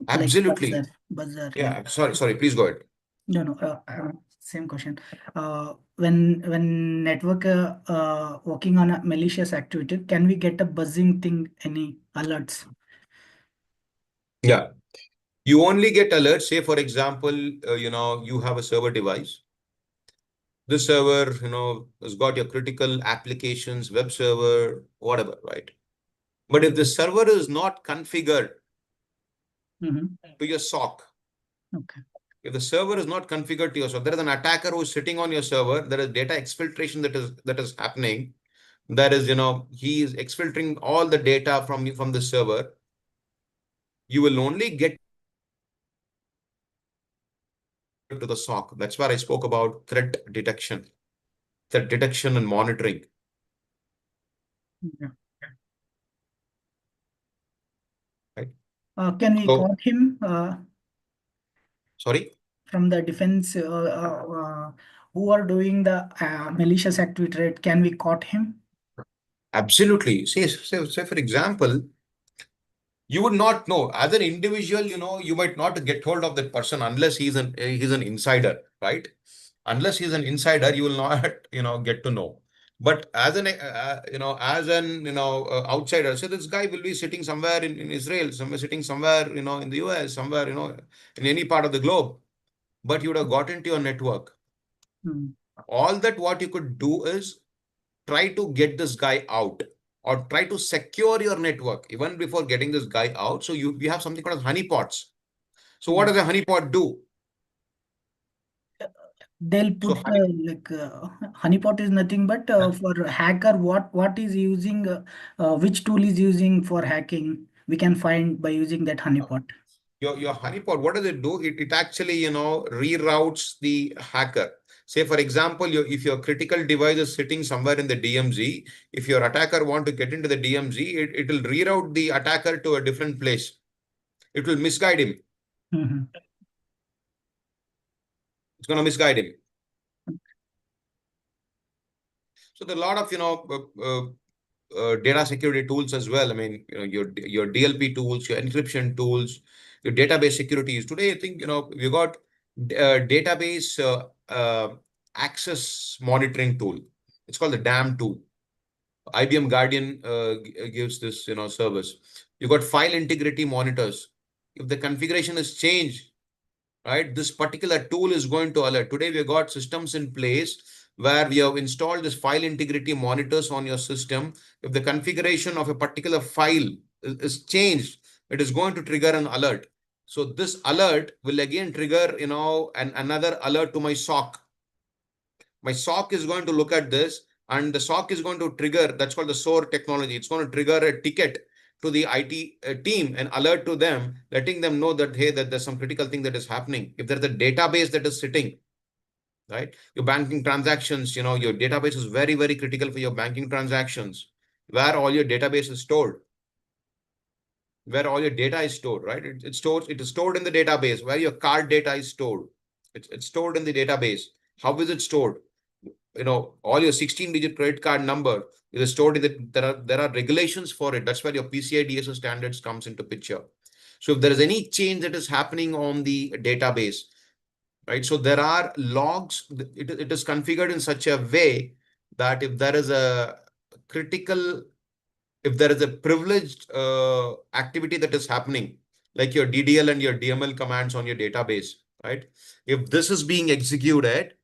Absolutely. Like buzzer. Yeah, sorry, please go ahead. No, same question. When network working on a malicious activity, can we get a buzzing thing, any alerts? Yeah, you only get alerts. Say, for example, you have a server device. This server, has got your critical applications, web server, whatever, right? But if the server is not configured to your SOC, Okay. if the server is not configured to your SOC, there is an attacker who is sitting on your server. There is data exfiltration that is happening. That is, he is exfiltrating all the data from the server. You will only get to the SOC. That's where I spoke about threat detection and monitoring. Yeah. Right. Can we caught him Sorry? from the defense who are doing the malicious activity, right? Can we caught him? Absolutely. Say, for example, you would not know as an individual, you might not get hold of that person unless he's an insider, right? Unless he's an insider, you will not, get to know. But as an, outsider, so this guy will be sitting somewhere in Israel, sitting somewhere, in the US, somewhere, in any part of the globe, but you would have got into your network. All that what you could do is try to get this guy out or try to secure your network even before getting this guy out. So we have something called as honeypots. So what does a honeypot do? They'll put honeypot is nothing but for hacker what is using which tool is using for hacking we can find by using that honeypot. Your honeypot, what does it do? It actually, reroutes the hacker. Say, for example, if your critical device is sitting somewhere in the DMZ, if your attacker want to get into the DMZ, it will reroute the attacker to a different place. It will misguide him. It's going to misguide him. So there are a lot of, data security tools as well. I mean, your DLP tools, your encryption tools, your database securities. Today, I think, we got database access monitoring tool. It's called the DAM tool. IBM Guardian gives this, service. You got file integrity monitors. If the configuration is changed, right, this particular tool is going to alert. Today, we have got systems in place where we have installed this file integrity monitors on your system. If the configuration of a particular file is changed, it is going to trigger an alert. So this alert will again trigger, another alert to my SOC. My SOC is going to look at this, and the SOC is going to trigger, that's called the SOAR technology. It's going to trigger a ticket to the IT team and alert to them, letting them know that, hey, that there's some critical thing that is happening. If there's a database that is sitting, right, your banking transactions, your database is very, very critical for your banking transactions, where all your database is stored, where all your data is stored, right? It is stored in the database, where your card data is stored. It's stored in the database. How is it stored? All your 16-digit credit card number is stored in the, there are regulations for it. That's where your PCI DSS standards comes into picture. So if there is any change that is happening on the database, right? So there are logs. It is configured in such a way that if there is a privileged activity that is happening, like your DDL and your DML commands on your database, right? If this is being executed,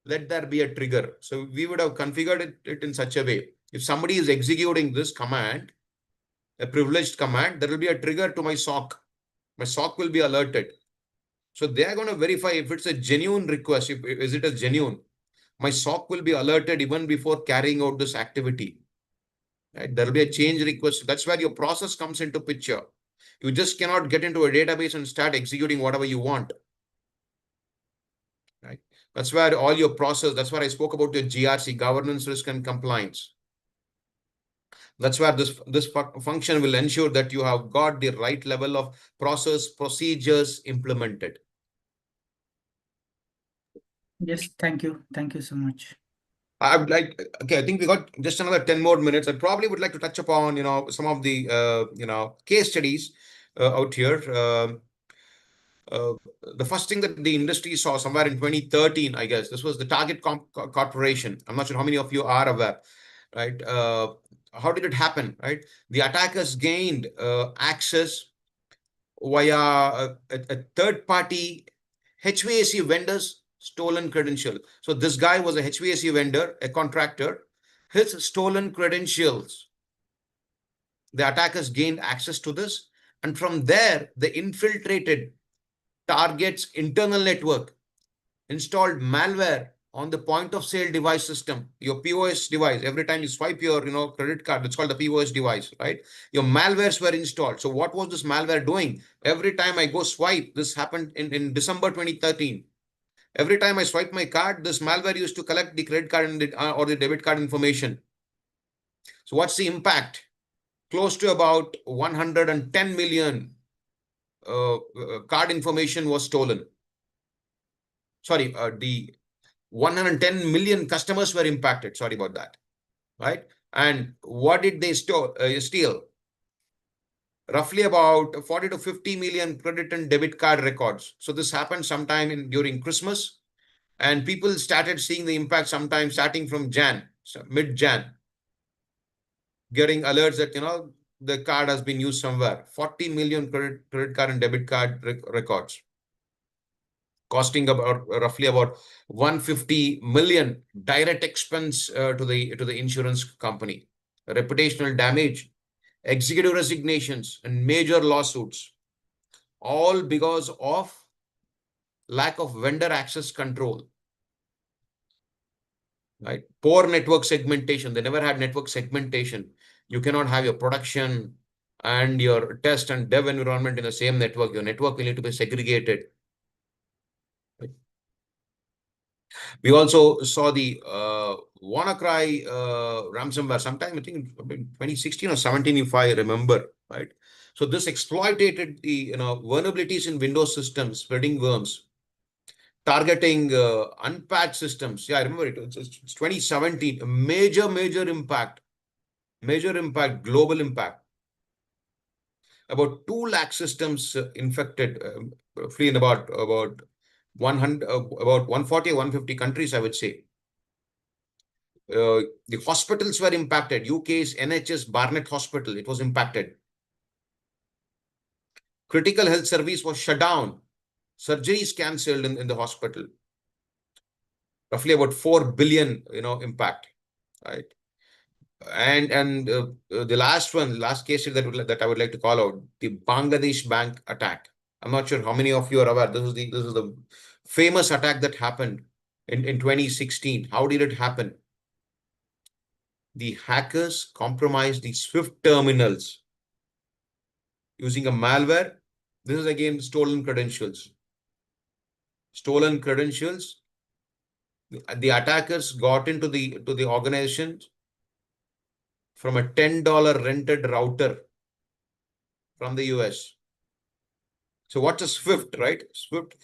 let there be a trigger. So we would have configured it in such a way. If somebody is executing this command, a privileged command, there will be a trigger to my SOC. My SOC will be alerted. So they are going to verify if it's a genuine request. Is it a genuine? My SOC will be alerted even before carrying out this activity. Right? There will be a change request. That's where your process comes into picture. You just cannot get into a database and start executing whatever you want. Right? That's where all your process, that's where I spoke about your GRC, governance, risk, and compliance. That's where this function will ensure that you have got the right level of process procedures implemented. Yes, thank you. Thank you so much. I would like, okay, I think we got just another 10 more minutes. I probably would like to touch upon, some of the, case studies out here. The first thing that the industry saw somewhere in 2013, I guess, this was the Target Corporation. I'm not sure how many of you are aware, right? How did it happen, right? The attackers gained access via a third-party HVAC vendor's stolen credential. So this guy was a HVAC vendor, a contractor. His stolen credentials, the attackers gained access to this. And from there, they infiltrated Target's internal network, installed malware on the point of sale device system, your POS device. Every time you swipe your credit card, it's called the POS device, right? Your malwares were installed. So what was this malware doing? Every time I go swipe, this happened in December 2013. Every time I swipe my card, this malware used to collect the credit card and or the debit card information. So what's the impact? Close to about 110 million card information was stolen. Sorry, the 110 million customers were impacted. Sorry about that, right? And what did they steal? Roughly about 40 to 50 million credit and debit card records. So this happened sometime during Christmas, and people started seeing the impact sometime starting from mid-Jan, getting alerts that, the card has been used somewhere. 40 million credit card and debit card records, costing roughly about 150 million direct expense to the insurance company, reputational damage, executive resignations, and major lawsuits, all because of lack of vendor access control. Right? Poor network segmentation. They never had network segmentation. You cannot have your production and your test and dev environment in the same network. Your network will need to be segregated. Right? We also saw the WannaCry ransomware sometime, I think in 2016 or 17, if I remember, right? So this exploited the vulnerabilities in Windows systems, spreading worms, targeting unpatched systems. Yeah, I remember it. It's 2017. A major impact, global impact. About 2 lakh systems infected, free in about 100, about 140 or 150 countries, I would say. The hospitals were impacted. UK's NHS Barnet Hospital, it was impacted. Critical health service was shut down. Surgeries cancelled in the hospital. Roughly about 4 billion, impact, right? And the last case that I would like to call out, the Bangladesh bank attack. I'm not sure how many of you are aware. This is the famous attack that happened in 2016. How did it happen? The hackers compromised the SWIFT terminals using a malware. This is again stolen credentials. Stolen credentials. The attackers got into the organization from a $10 rented router from the US. So what's a SWIFT, right? SWIFT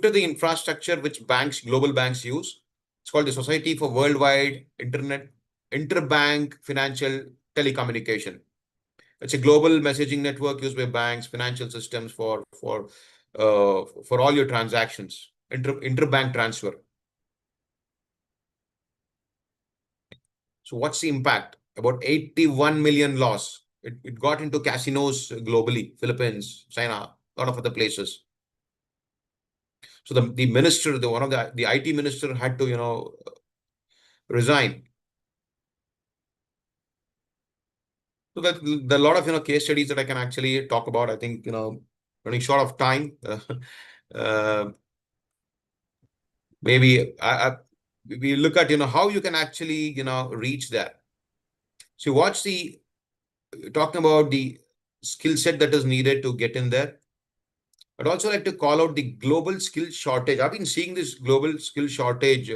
is the infrastructure which global banks use. It's called the Society for Worldwide Interbank Financial Telecommunication. It's a global messaging network used by banks, financial systems for all your transactions, interbank transfer. So what's the impact? About 81 million loss. It got into casinos globally, Philippines, China, a lot of other places. So the minister, one of the IT minister had to, resign. So that there are a lot of case studies that I can actually talk about. I think running short of time. Maybe we look at how you can actually reach that. So what's the talking about the skill set that is needed to get in there. I'd also like to call out the global skill shortage. I've been seeing this global skill shortage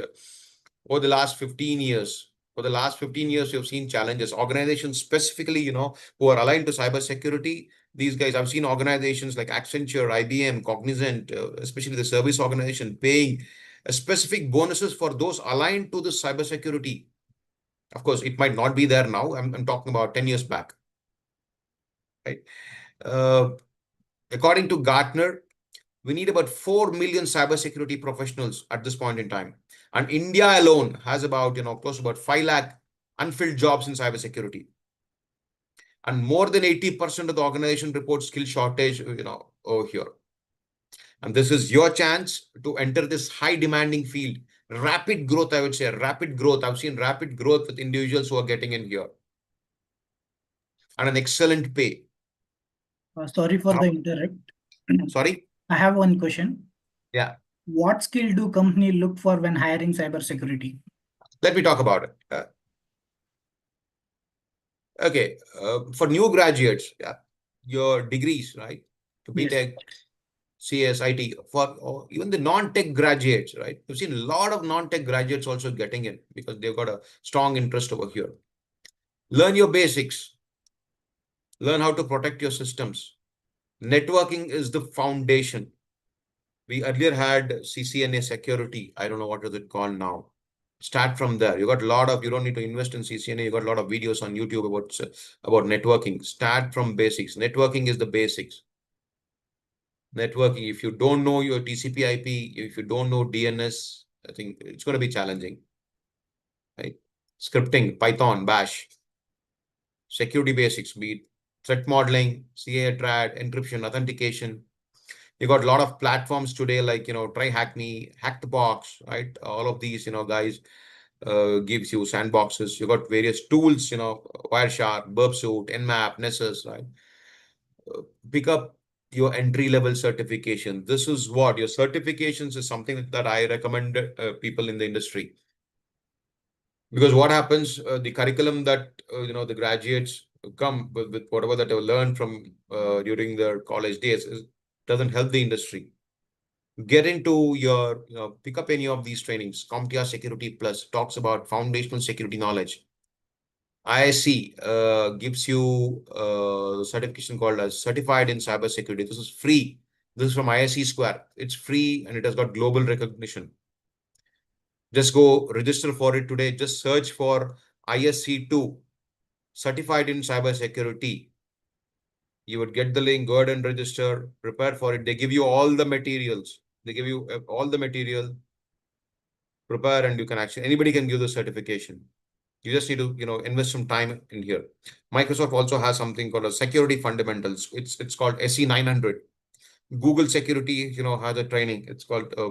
over the last 15 years. For the last 15 years, you've seen challenges. Organizations specifically, who are aligned to cybersecurity. These guys, I've seen organizations like Accenture, IBM, Cognizant, especially the service organization, paying specific bonuses for those aligned to the cybersecurity. Of course, it might not be there now. I'm talking about 10 years back. Right? According to Gartner, we need about 4 million cybersecurity professionals at this point in time. And India alone has about, close to about 5 lakh unfilled jobs in cybersecurity. And more than 80% of the organization reports skill shortage, over here. And this is your chance to enter this high demanding field. Rapid growth, I would say, rapid growth. I've seen rapid growth with individuals who are getting in here. And an excellent pay. Sorry for the interrupt. Sorry? I have one question. Yeah. What skill do company look for when hiring cybersecurity? Let me talk about it. Okay, for new graduates, yeah, your degrees, right? To Yes. BTech, CS, IT, for even the non-tech graduates, right? We've seen a lot of non-tech graduates also getting in because they've got a strong interest over here. Learn your basics. Learn how to protect your systems. Networking is the foundation. We earlier had CCNA security. I don't know what is it called now. Start from there. You don't need to invest in CCNA. You got a lot of videos on YouTube about networking. Start from basics. Networking is the basics. Networking, if you don't know your TCP IP, if you don't know DNS, I think it's going to be challenging. Right? Scripting, Python, Bash, security basics, be it threat modeling, CA trad, encryption, authentication. You got a lot of platforms today like, Try Hack Me, Hack the Box, right? All of these, guys gives you sandboxes. You got various tools, Wireshark, Burpsuit, Nmap, Nessus, right? Pick up your entry-level certification. This is what your certifications is something that I recommend people in the industry. Because what happens, the curriculum that, the graduates come with whatever that they've learned from during their college days doesn't help the industry. Get into your, pick up any of these trainings. CompTIA Security Plus talks about foundational security knowledge. ISC gives you a certification called as Certified in Cybersecurity. This is free. This is from ISC Square. It's free and it has got global recognition. Just go register for it today. Just search for ISC2, Certified in Cybersecurity. You would get the link, go ahead and register, prepare for it. They give you all the materials. They give you all the material, prepare, and you can actually, anybody can give the certification. You just need to, invest some time in here. Microsoft also has something called a security fundamentals. It's called SE 900. Google security, has a training. It's called, I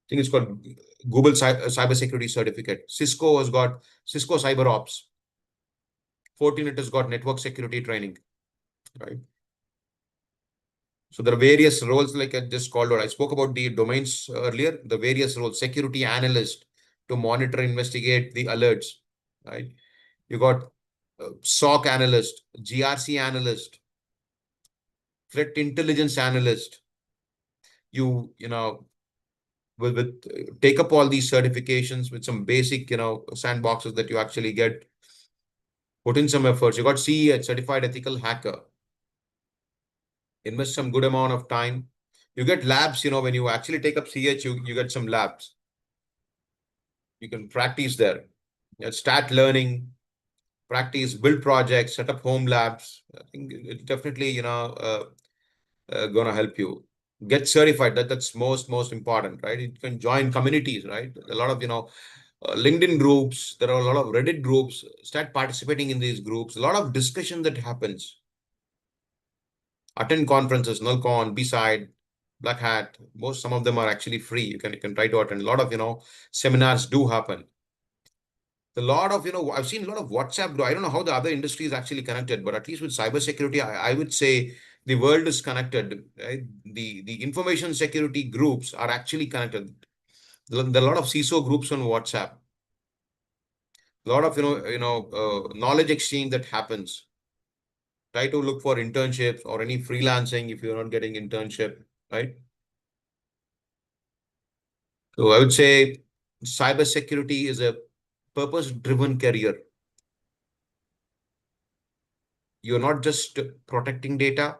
think it's called Google cybersecurity certificate. Cisco has got Cisco Cyber Ops. Fortinet has got network security training, right? So there are various roles, like I just called out. I spoke about the domains earlier, the various roles, security analyst to monitor, investigate the alerts, right? You got SOC analyst, GRC analyst, threat intelligence analyst. With take up all these certifications with some basic, sandboxes that you actually get. Put in some efforts. You got CEH, Certified Ethical Hacker. Invest some good amount of time. You get labs, when you actually take up CH, you get some labs. You can practice there. Start learning, practice, build projects, set up home labs. I think it's definitely, gonna help you. Get certified. That's most important, right? You can join communities, right? A lot of, LinkedIn groups. There are a lot of Reddit groups. Start participating in these groups. A lot of discussion that happens. Attend conferences, NullCon, B-Side, Black Hat. Some of them are actually free. You can try to attend. A lot of, seminars do happen. A lot of, I've seen a lot of WhatsApp. I don't know how the other industry is actually connected, but at least with cybersecurity, I would say the world is connected. Right? The information security groups are actually connected. There are a lot of CISO groups on WhatsApp. A lot of, knowledge exchange that happens. Try to look for internships or any freelancing if you're not getting internship, right? So I would say cybersecurity is a purpose-driven career. You're not just protecting data,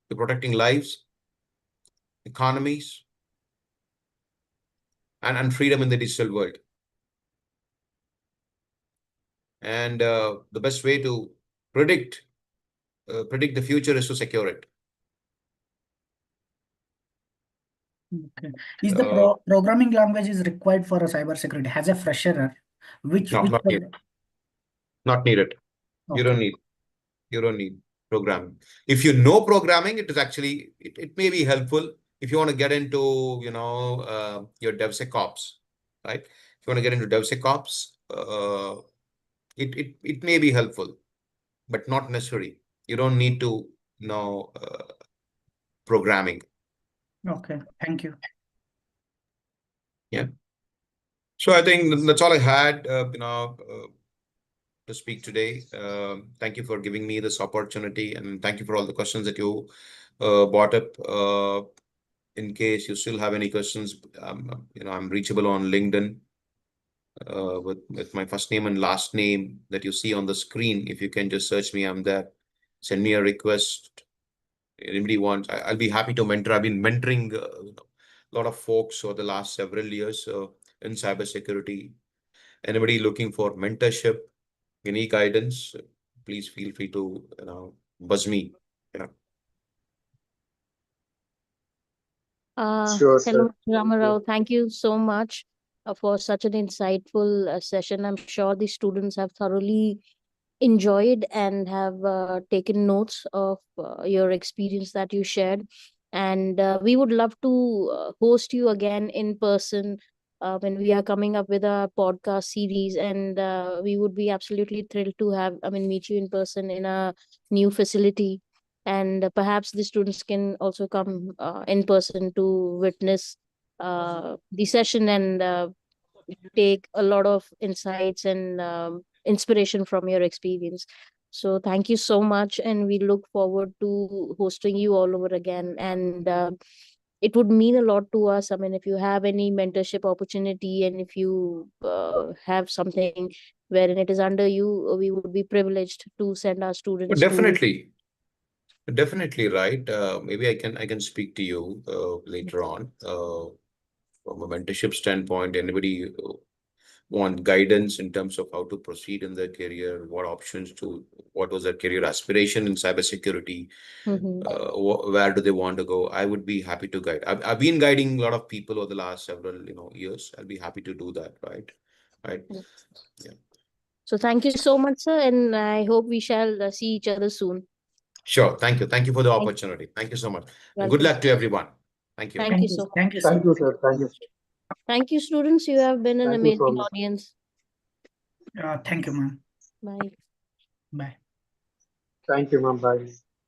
you're protecting lives, economies, and freedom in the digital world. And the best way to predict the future is to secure it. Okay. Is the programming language is required for a cybersecurity as a fresher? No, not needed. Not needed. You don't need. You don't need programming. If you know programming, it is actually, it may be helpful if you want to get into, your DevSecOps, right? If you want to get into DevSecOps, it may be helpful, but not necessary. You don't need to know programming. Okay, thank you. Yeah. So I think that's all I had, to speak today. Thank you for giving me this opportunity, and thank you for all the questions that you brought up. In case you still have any questions, I'm reachable on LinkedIn with my first name and last name that you see on the screen. If you can just search me, I'm there. Send me a request. Anybody wants, I'll be happy to mentor. I've been mentoring a lot of folks over the last several years in cybersecurity. Anybody looking for mentorship, any guidance, please feel free to buzz me. Hello, Mr. Ramarao. Thank you so much for such an insightful session. I'm sure the students have thoroughly enjoyed and have taken notes of your experience that you shared. And we would love to host you again in person when we are coming up with a podcast series. And we would be absolutely thrilled to meet you in person in a new facility. And perhaps the students can also come in person to witness the session and take a lot of insights and inspiration from your experience. So thank you so much, and we look forward to hosting you all over again. And it would mean a lot to us. I mean, if you have any mentorship opportunity, and if you have something wherein it is under you, we would be privileged to send our students to. Definitely right. Maybe I can speak to you later on. From a mentorship standpoint, anybody want guidance in terms of how to proceed in their career, what was their career aspiration in cybersecurity, Mhm. where do they want to go? I would be happy to guide. I've been guiding a lot of people over the last several years. I'll be happy to do that. Right. Yes. Yeah. So thank you so much, sir, and I hope we shall see each other soon. Sure. Thank you for the Thank opportunity. Thank you so much, and good Welcome. luck to everyone. Thank you. Thank you so much. Thank you, sir. Thank you, sir. Thank you. Thank you, students. You have been an Thank you so amazing much. audience. Thank you, ma'am. Bye. Bye. Thank you, ma'am. Bye.